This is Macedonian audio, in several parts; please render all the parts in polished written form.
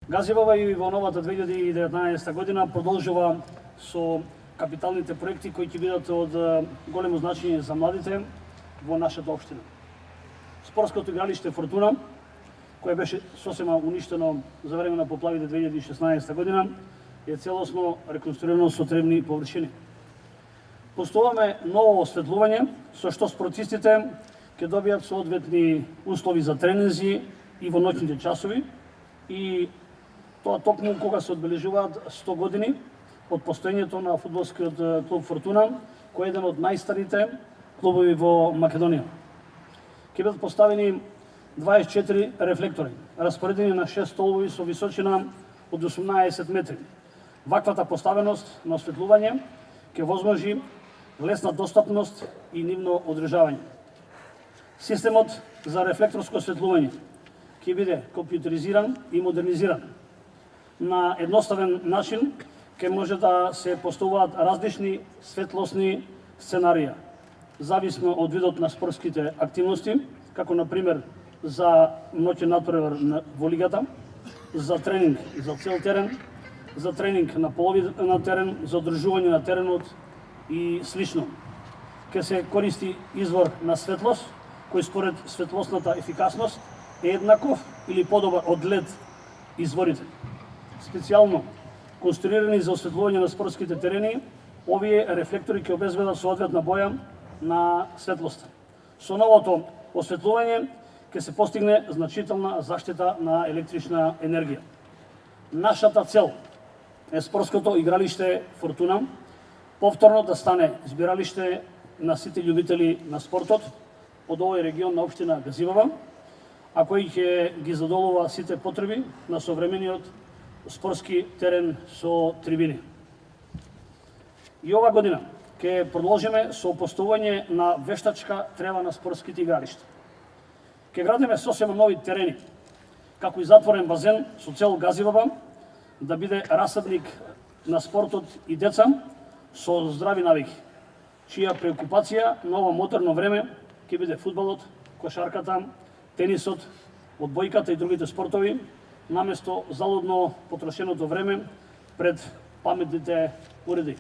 Газивава и во новата 2019 година продолжува со капиталните проекти кои ќе бидат од големо значење за младите во нашата општина. Спортското игралиште Фортуна, кое беше сосема уништено за време на поплавите 2016 година, е целосно реконструирано со требни површини. Поставуваме ново осветлување, со што спортистите ќе добијат соодветни услови за тренинзи и во ноќните часови, и тоа токму кога се одбележуваат 100 години од постоењето на фудбалскиот клуб Фортуна, кој е еден од најстарите клубови во Македонија. Ќе бидат поставени 24 рефлектори, распоредени на 6 столбови со височина од 18 метри. Ваквата поставеност на осветлување ќе возможи лесна достапност и нивно одржавање. Системот за рефлекторско осветлување ќе биде компјутеризиран и модернизиран. На едноставен начин ќе може да се поставуваат различни светлосни сценарија, зависно од видот на спортските активности, како на пример за ноќен натпревар во лигата, за тренинг за цел терен, за тренинг на полови на терен, за одржување на теренот и слично. Ќе се користи извор на светлост, кој според светлосната ефикасност е еднаков или подобар од LED изворите. Специјално конструирани за осветлување на спортските терени, овие рефлектори ќе обезбедат соодветна боја на светлоста. Со новото осветлување ќе се постигне значителна заштита на електрична енергија. Нашата цел е спортското игралиште Фортуна повторно да стане збиралиште на сите љубители на спортот од овој регион на општина Газивава, а кој ќе ги задоволува сите потреби на современиот спортски терен со трибини. И ова година ќе продолжиме со поставување на вештачка трева на спортските игралишта. Ќе градиме сосема нови терени, како и затворен базен со цел Газивава да биде расадник на спортот и деца со здрави навики, чија преокупација на ова модерно време ќе биде фудбалот, кошарката, тенисот, одбојката и другите спортови, наместо залудно потрошеното време пред паметните уреди.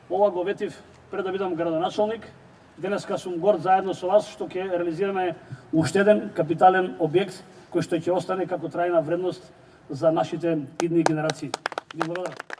Ова го ветив пред да бидам градоначалник. Денеска сум горд заедно со вас што ќе реализираме уште еден капитален објект кој што ќе остане како трајна вредност за нашите идни генерации. Ви благодарам.